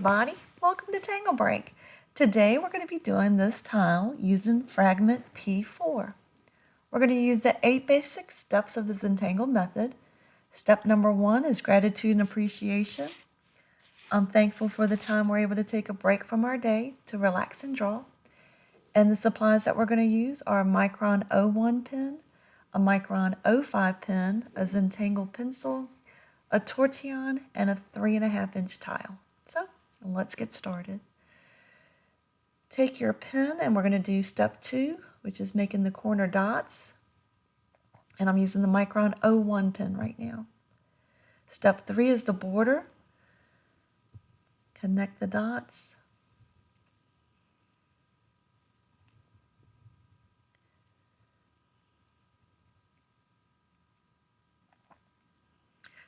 everybody. Welcome to Tangle Break. Today we're going to be doing this tile using Fragment P-4. We're going to use the 8 basic steps of the Zentangle method. Step number 1 is gratitude and appreciation. I'm thankful for the time we're able to take a break from our day to relax and draw. And the supplies that we're going to use are a Micron 01 pen, a Micron 05 pen, a Zentangle pencil, a Tortillon, and a 3.5-inch tile. So let's get started. Take your pen and we're going to do step 2, which is making the corner dots. And I'm using the Micron 01 pen right now. Step 3 is the border. Connect the dots.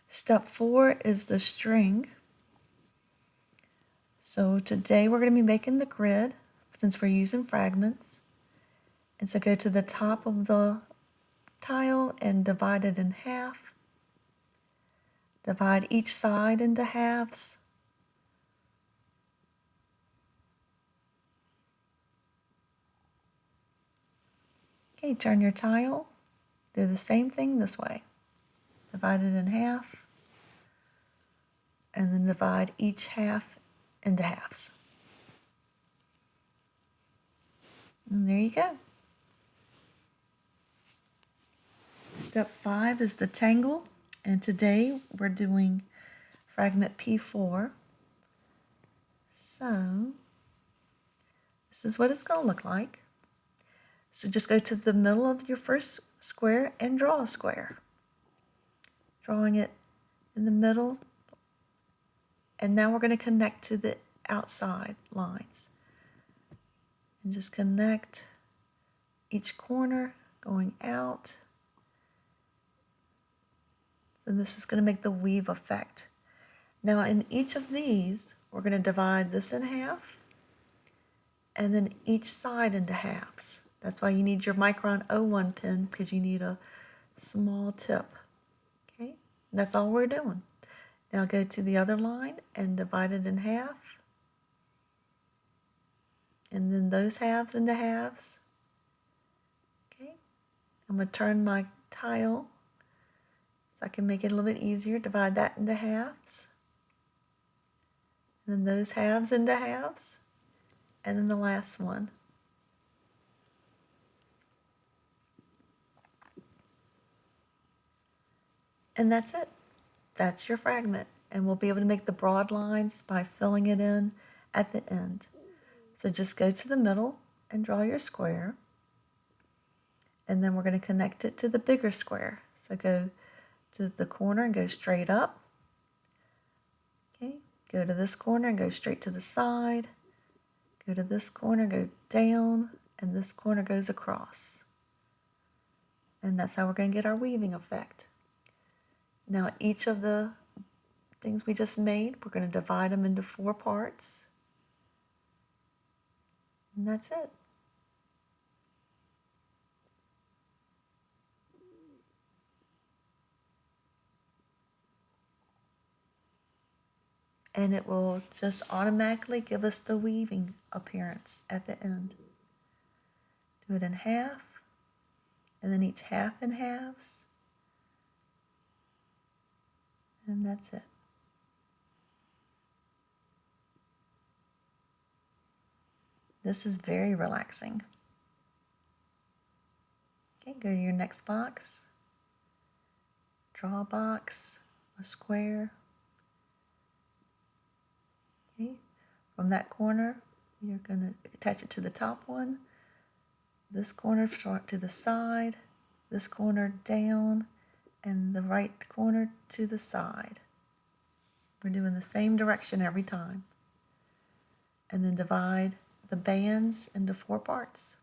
Step 4 is the string. So today we're going to be making the grid since we're using fragments. And so go to the top of the tile and divide it in half. Divide each side into halves. Okay, turn your tile. Do the same thing this way. Divide it in half. And then divide each half into halves. And there you go. Step 5 is the tangle, and today we're doing Fragment P-4. So this is what it's going to look like. So just go to the middle of your first square and draw a square. Drawing it in the middle. And now we're going to connect to the outside lines. And just connect each corner going out. So this is going to make the weave effect. Now in each of these, we're going to divide this in half and then each side into halves. That's why you need your Micron 01 pen, because you need a small tip. Okay, that's all we're doing. Now go to the other line and divide it in half. And then those halves into halves. Okay, I'm going to turn my tile so I can make it a little bit easier. Divide that into halves. And then those halves into halves. And then the last one. And that's it. That's your fragment. And we'll be able to make the broad lines by filling it in at the end. So just go to the middle and draw your square. And then we're going to connect it to the bigger square. So go to the corner and go straight up. Okay, go to this corner and go straight to the side. Go to this corner, go down, and this corner goes across. And that's how we're going to get our weaving effect. Now each of the things we just made, we're going to divide them into 4 parts. And that's it. And it will just automatically give us the weaving appearance at the end. Do it in half, and then each half in halves. And that's it. This is very relaxing. Okay, go to your next box. Draw a box, a square. Okay, from that corner, you're going to attach it to the top one. This corner to the side, this corner down, and the right corner to the side. We're doing the same direction every time. And then divide the bands into 4 parts.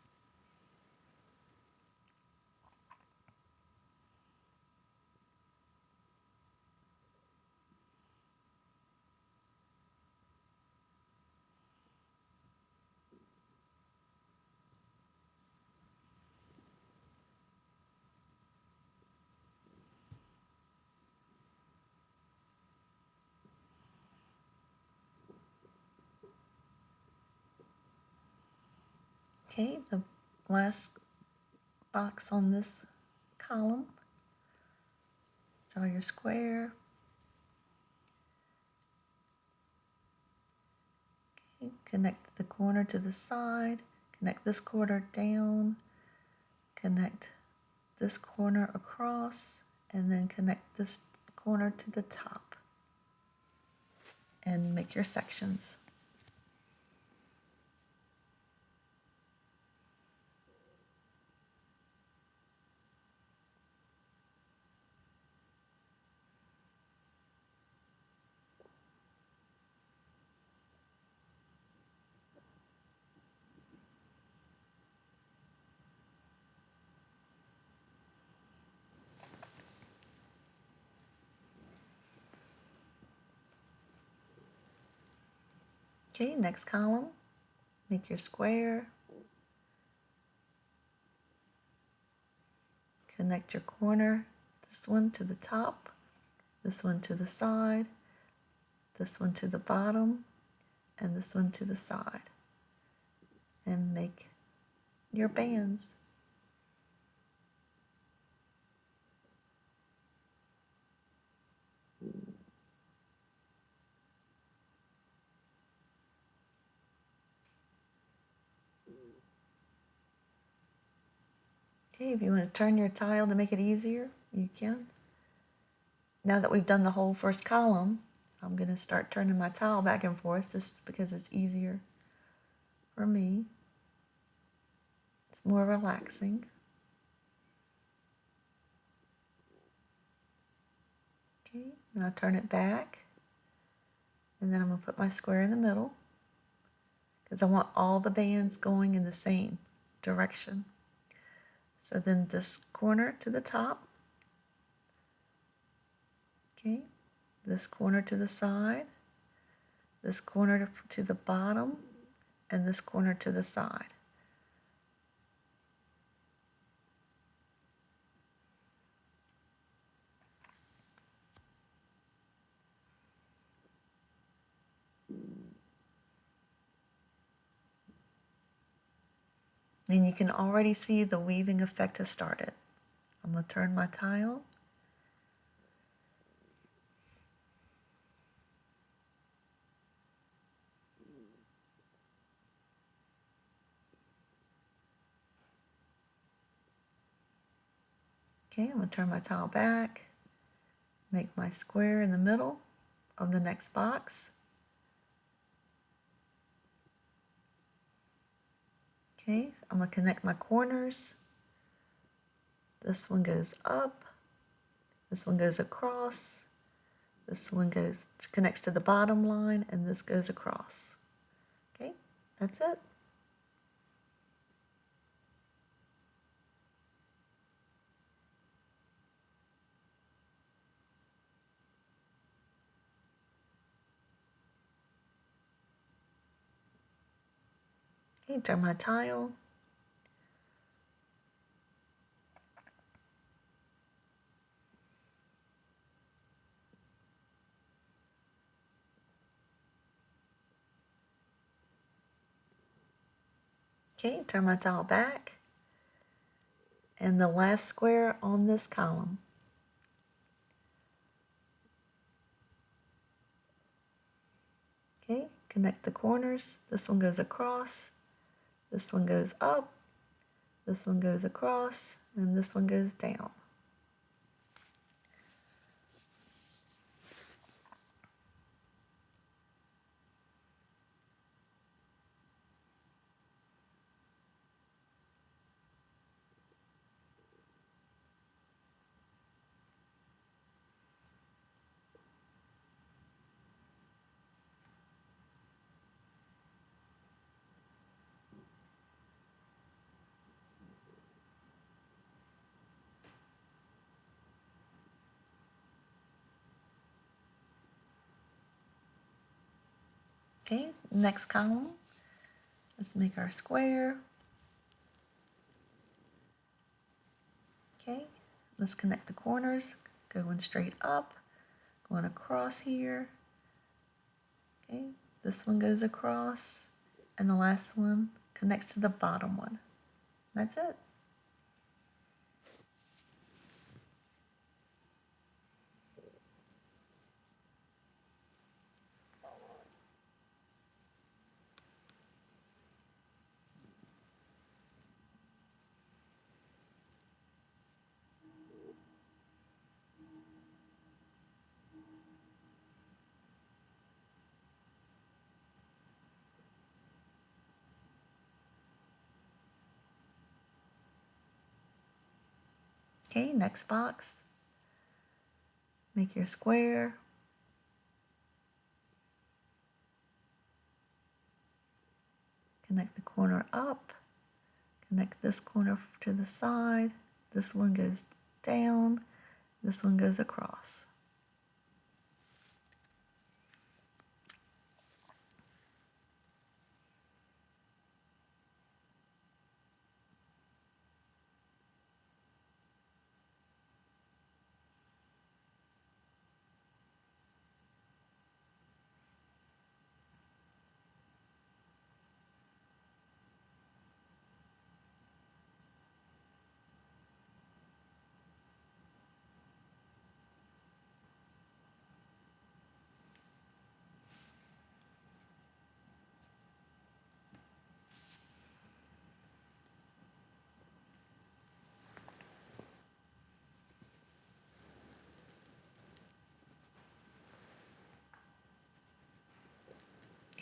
Okay, the last box on this column, draw your square. Okay, connect the corner to the side, connect this corner down, connect this corner across, and then connect this corner to the top, and make your sections. Okay, next column, make your square, connect your corner, this one to the top, this one to the side, this one to the bottom, and this one to the side, and make your bands. Okay, if you want to turn your tile to make it easier, you can. Now that we've done the whole first column, I'm going to start turning my tile back and forth just because it's easier for me. It's more relaxing. Okay, now turn it back, and then I'm going to put my square in the middle because I want all the bands going in the same direction. So then this corner to the top, okay, this corner to the side, this corner to the bottom, and this corner to the side. And you can already see the weaving effect has started. I'm going to turn my tile. Okay, I'm going to turn my tile back, make my square in the middle of the next box. Okay, I'm going to connect my corners. This one goes up, this one goes across, this one connects to the bottom line, and this goes across. Okay, that's it. Okay, turn my tile. Okay, turn my tile back. And the last square on this column. Okay, connect the corners. This one goes across, this one goes up, this one goes across, and this one goes down. Okay, next column, let's make our square. Okay, let's connect the corners, going straight up, going across here. Okay, this one goes across, and the last one connects to the bottom one. That's it. Okay, next box. Make your square. Connect the corner up. Connect this corner to the side. This one goes down. This one goes across.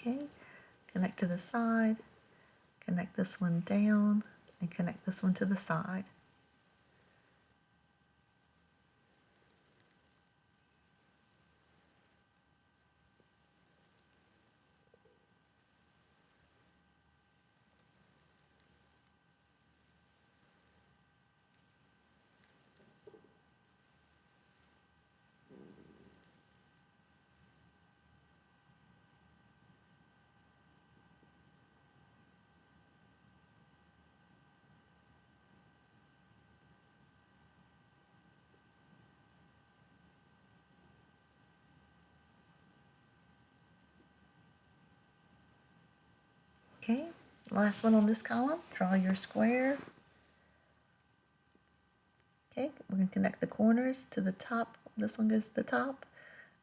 Okay, connect to the side, connect this one down, and connect this one to the side. Okay, last one on this column, draw your square. Okay, we're going to connect the corners to the top. This one goes to the top.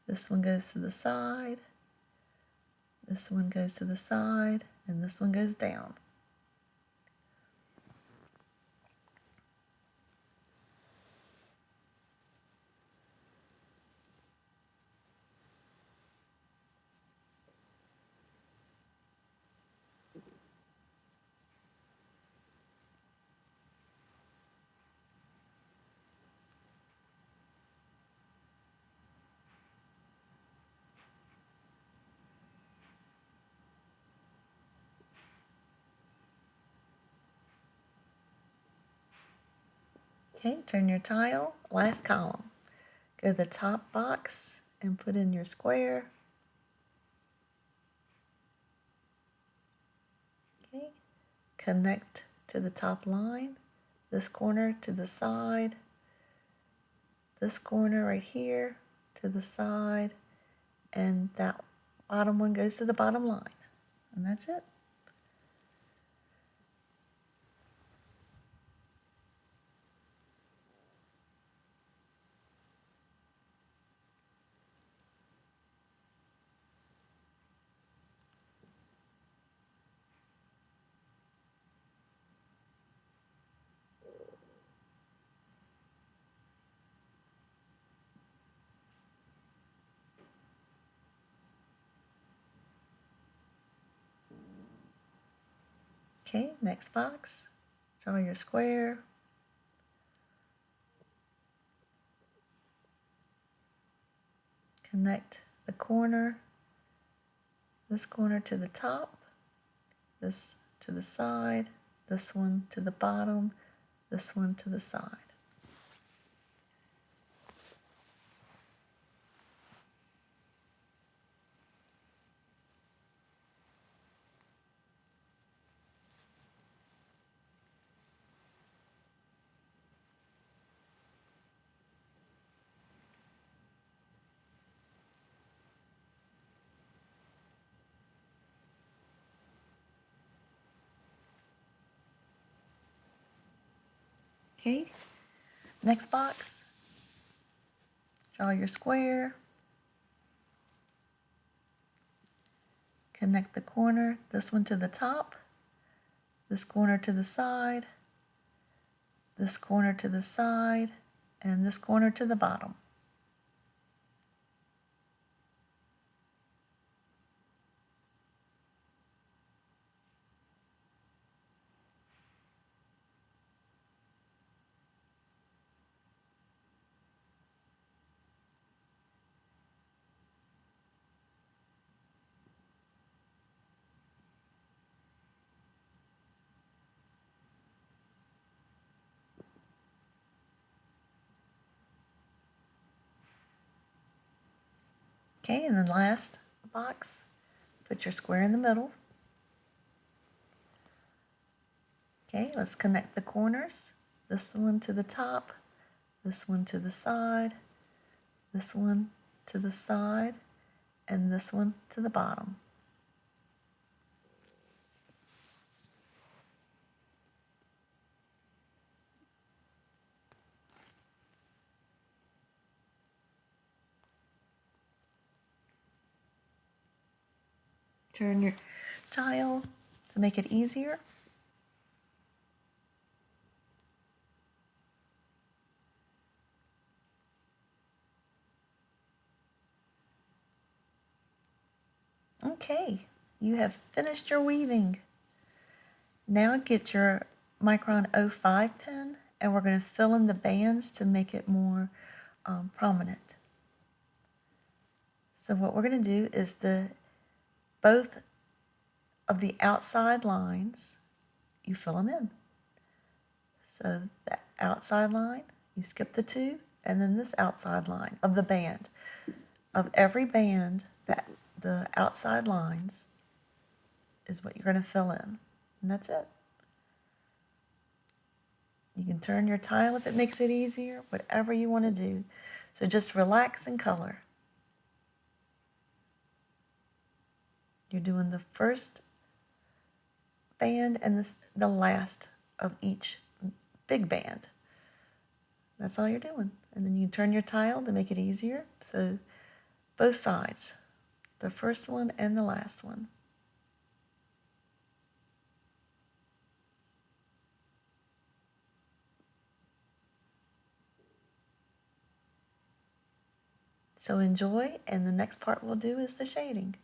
This one goes to the side. This one goes to the side. And this one goes down. Okay, turn your tile, last column. Go to the top box and put in your square. Okay, connect to the top line, this corner to the side, this corner right here to the side, and that bottom one goes to the bottom line. And that's it. Okay, next box, draw your square. Connect the corner, this corner to the top, this to the side, this one to the bottom, this one to the side. Okay, next box, draw your square, connect the corner, this one to the top, this corner to the side, this corner to the side, and this corner to the bottom. Okay, and then last box, put your square in the middle. Okay, let's connect the corners. This one to the top, this one to the side, this one to the side, and this one to the bottom. Turn your tile to make it easier. Okay, you have finished your weaving. Now get your Micron 05 pen and we're going to fill in the bands to make it more prominent. So what we're going to do is both of the outside lines, you fill them in. So the outside line, you skip the two, and then this outside line of the band. Of every band, the outside lines is what you're going to fill in, and that's it. You can turn your tile if it makes it easier, whatever you want to do. So just relax and color. You're doing the first band and the last of each big band. That's all you're doing. And then you turn your tile to make it easier. So both sides, the first one and the last one. So enjoy, and the next part we'll do is the shading.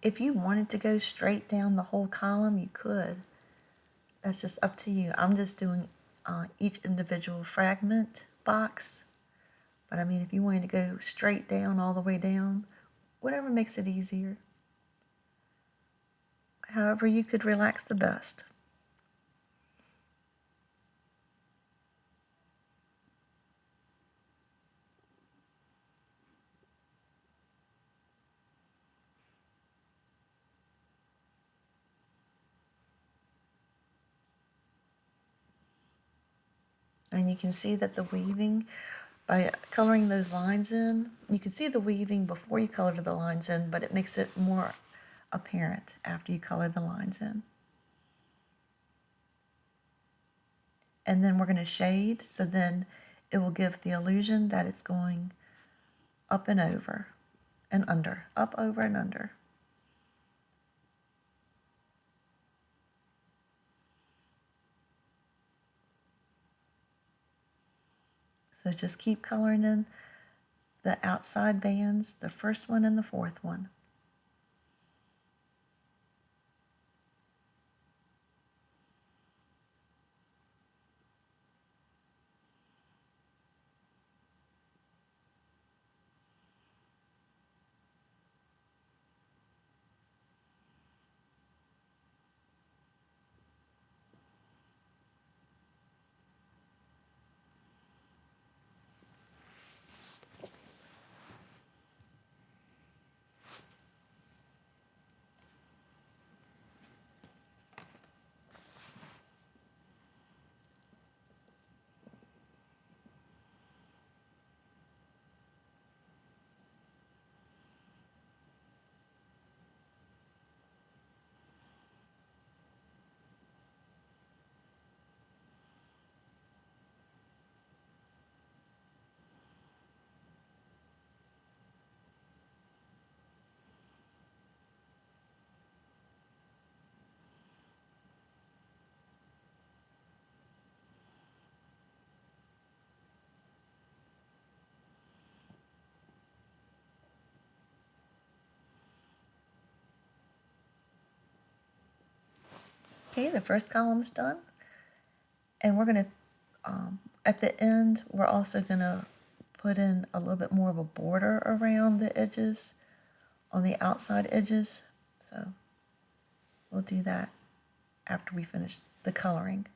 If you wanted to go straight down the whole column, you could. That's just up to you. I'm just doing each individual fragment box. But I mean, if you wanted to go straight down, all the way down, whatever makes it easier. However you could relax the best. And you can see that the weaving, by coloring those lines in, you can see the weaving before you color the lines in, but it makes it more apparent after you color the lines in. And then we're going to shade, so then it will give the illusion that it's going up and over and under, up, over, and under. So just keep coloring in the outside bands, the first one and the fourth one. Okay, the first column's done. And we're going to, at the end, we're also going to put in a little bit more of a border around the edges, on the outside edges. So we'll do that after we finish the coloring.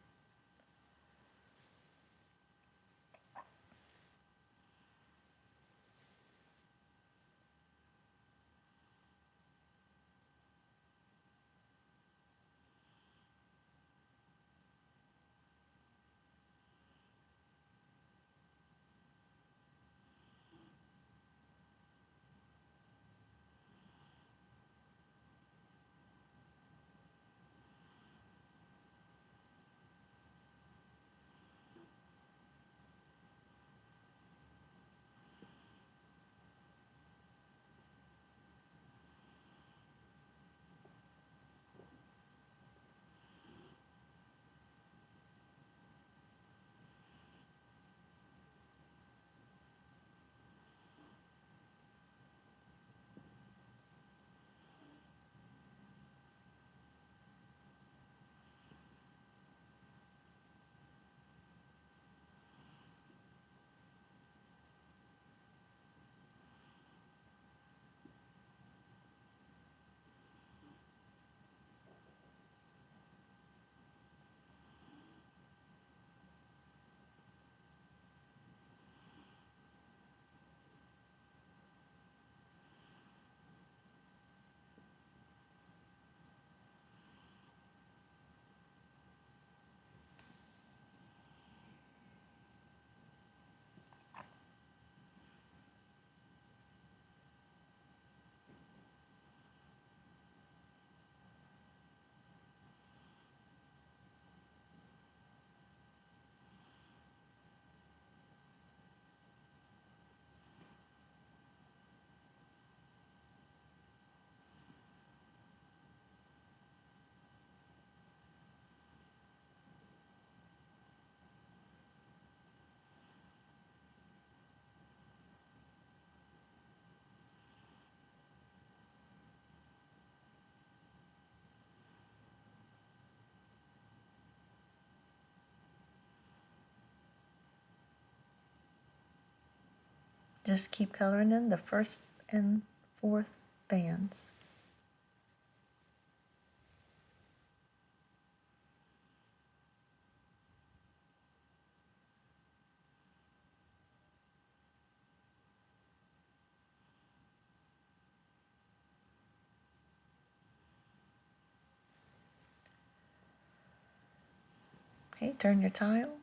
Just keep coloring in the first and fourth bands. Okay, turn your tile.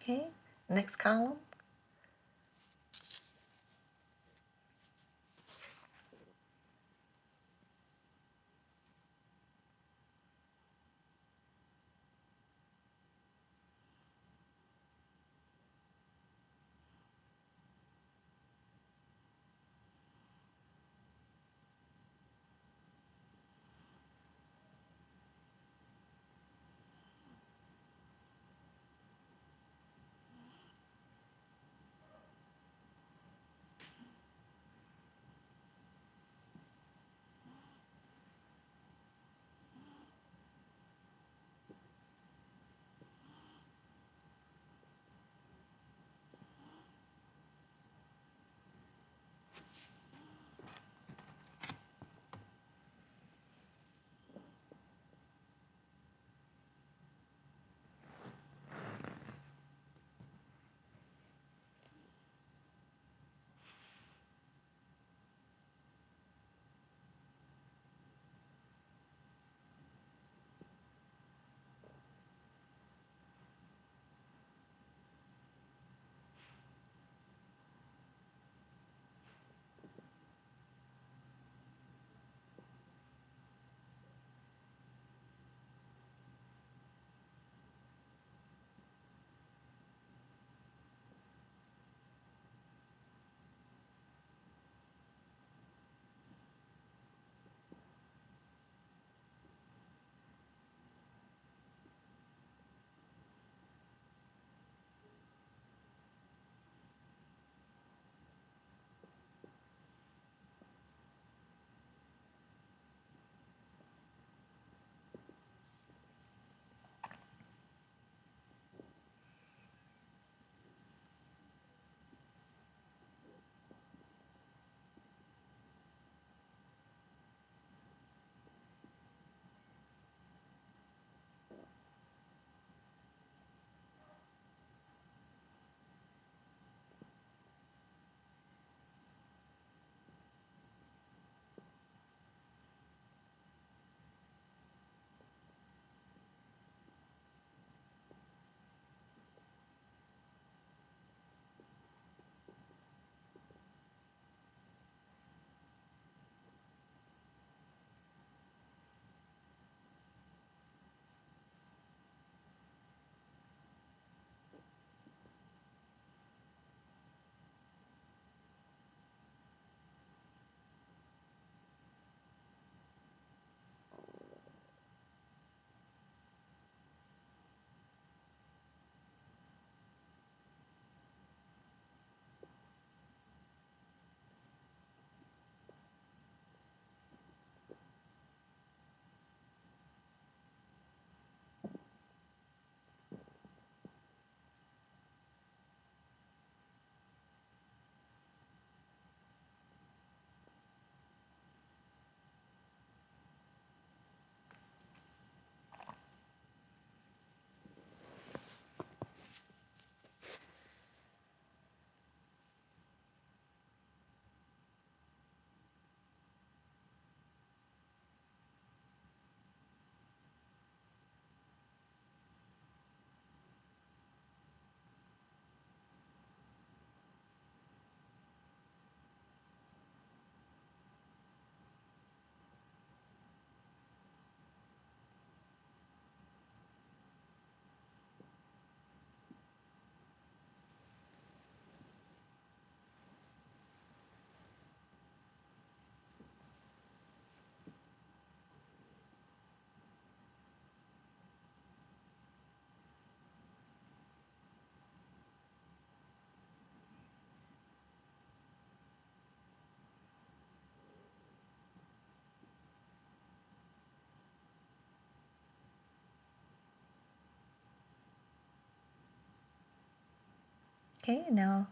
Okay, next column. Okay, now,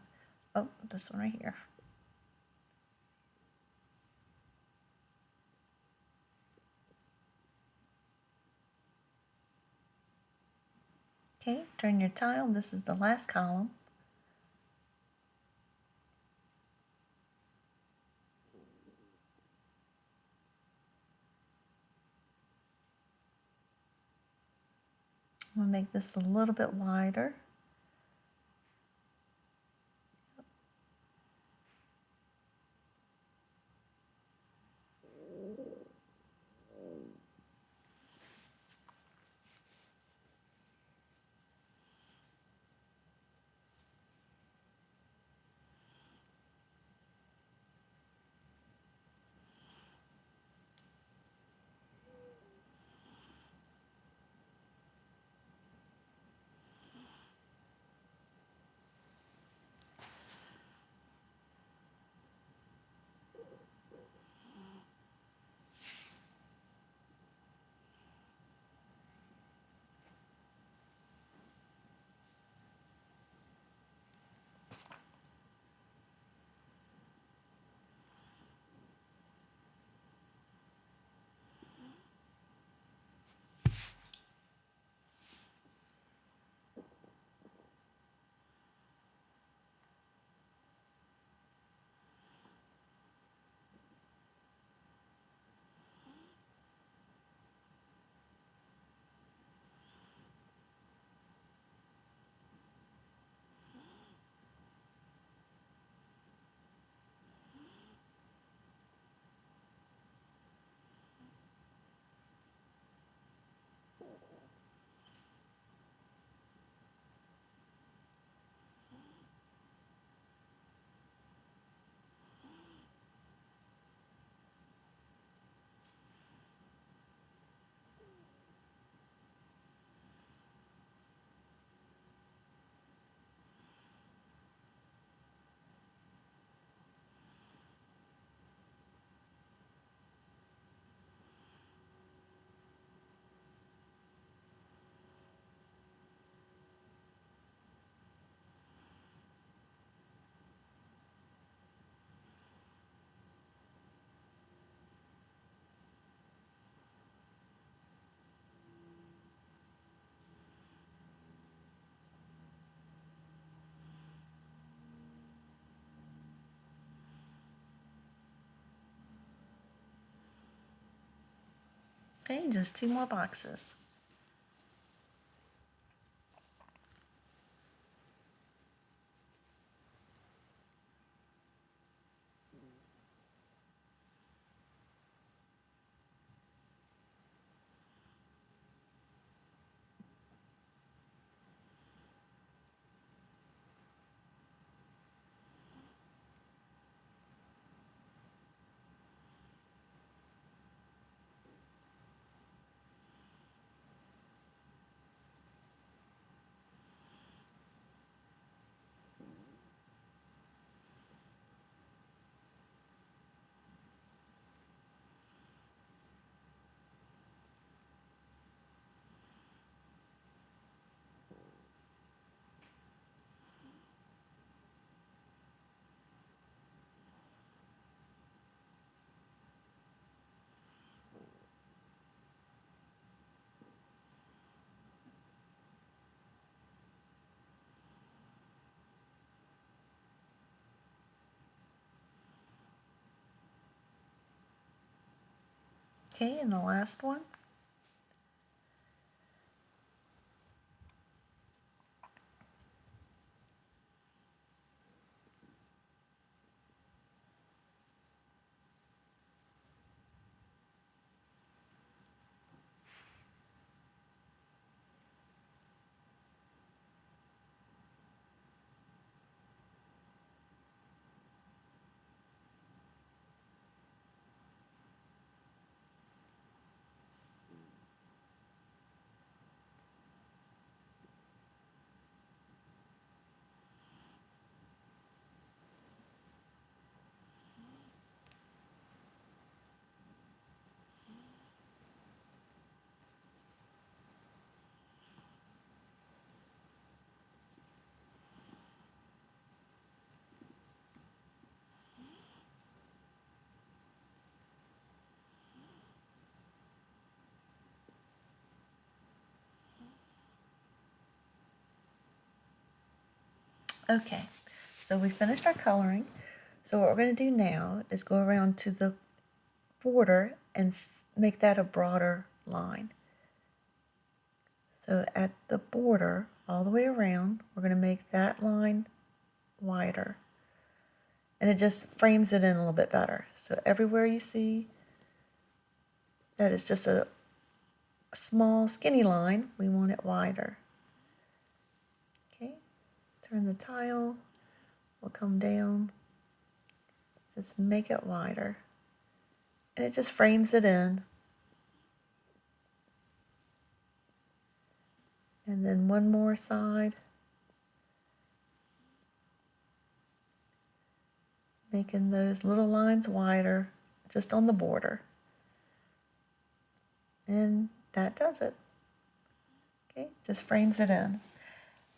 oh, this one right here. Okay, turn your tile. This is the last column. I'm going to make this a little bit wider. Okay, just 2 more boxes. Okay, and the last one. Okay, so we finished our coloring. So what we're going to do now is go around to the border and make that a broader line. So at the border, all the way around, we're going to make that line wider. And it just frames it in a little bit better. So everywhere you see that is just a small skinny line, we want it wider. Okay, turn the tile, we'll come down, just make it wider. And it just frames it in. And then one more side. Making those little lines wider just on the border. And that does it. Okay, just frames it in.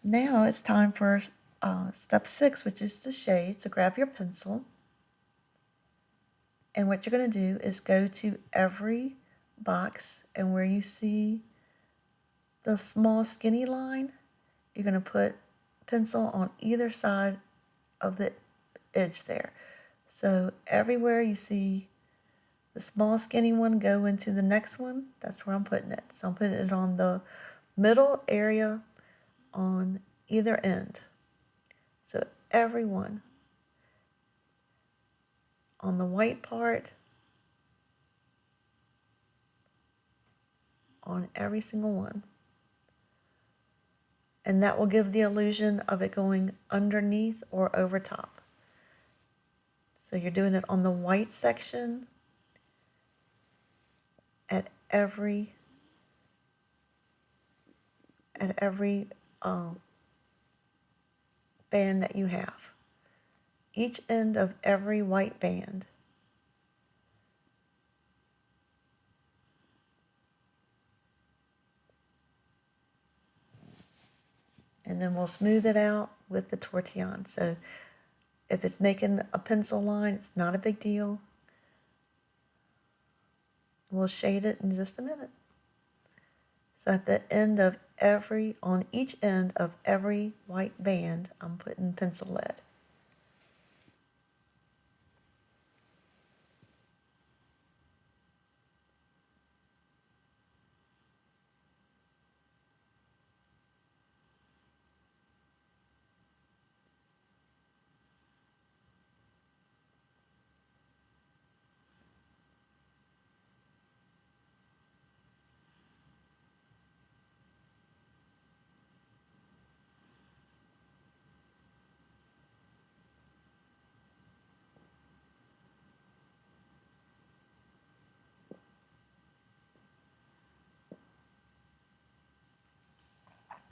Now it's time for step 6, which is to shade. So grab your pencil. And what you're going to do is go to every box, and where you see the small skinny line, you're going to put pencil on either side of the edge there. So everywhere you see the small skinny one go into the next one, that's where I'm putting it. So I'm putting it on the middle area on either end. So every one. On the white part, on every single one. And that will give the illusion of it going underneath or over top. So you're doing it on the white section at every band that you have. Each end of every white band. And then we'll smooth it out with the Tortillon. So if it's making a pencil line, it's not a big deal. We'll shade it in just a minute. So at the end of on each end of every white band, I'm putting pencil lead.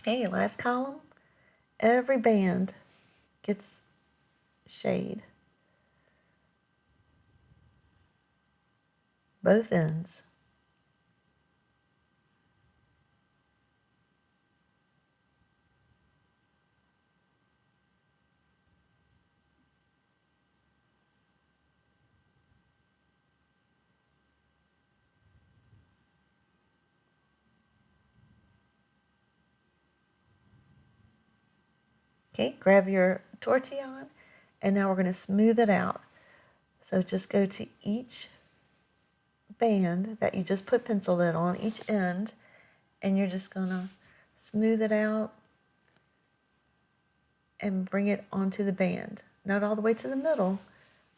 Okay, last column. Every band gets shade. Both ends. Okay, grab your Tortillon, and now we're going to smooth it out. So just go to each band that you just put pencil lead on, each end, and you're just going to smooth it out and bring it onto the band. Not all the way to the middle,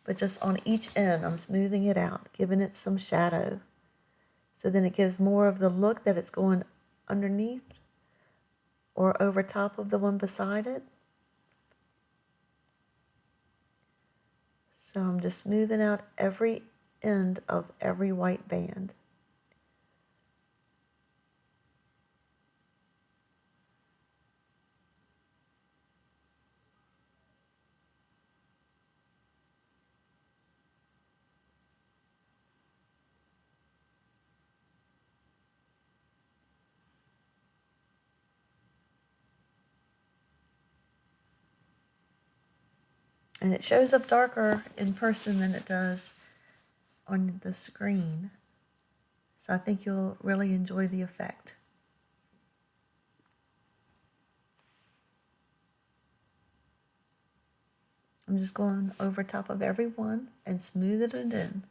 but just on each end. I'm smoothing it out, giving it some shadow. So then it gives more of the look that it's going underneath or over top of the one beside it. So I'm just smoothing out every end of every white band. And it shows up darker in person than it does on the screen. So I think you'll really enjoy the effect. I'm just going over top of every one and smoothing it in.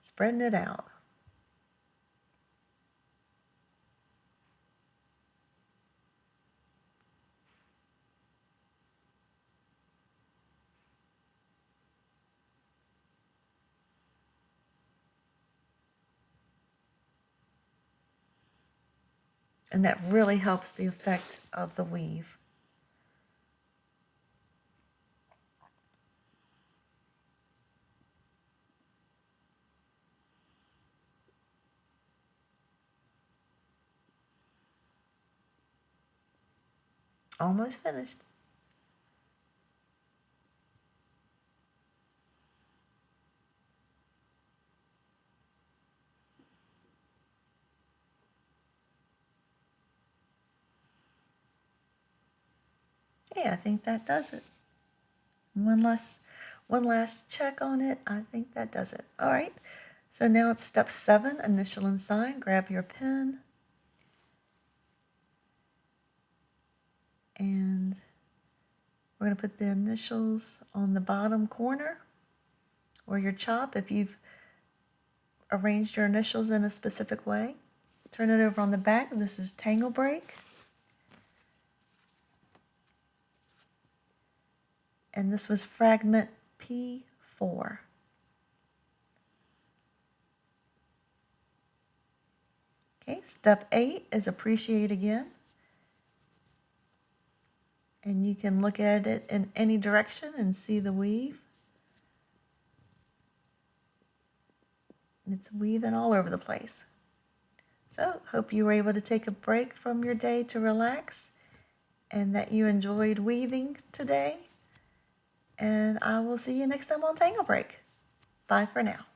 Spreading it out. And that really helps the effect of the weave. Almost finished. Yeah, I think that does it. One last check on it. I think that does it. All right. So now it's step 7, initial and sign. Grab your pen. And we're going to put the initials on the bottom corner or your chop if you've arranged your initials in a specific way. Turn it over on the back. This is Tangle Break. And this was Fragment P-4. Okay, step 8 is appreciate again. And you can look at it in any direction and see the weave. It's weaving all over the place. So, hope you were able to take a break from your day to relax and that you enjoyed weaving today. And I will see you next time on Tangle Break. Bye for now.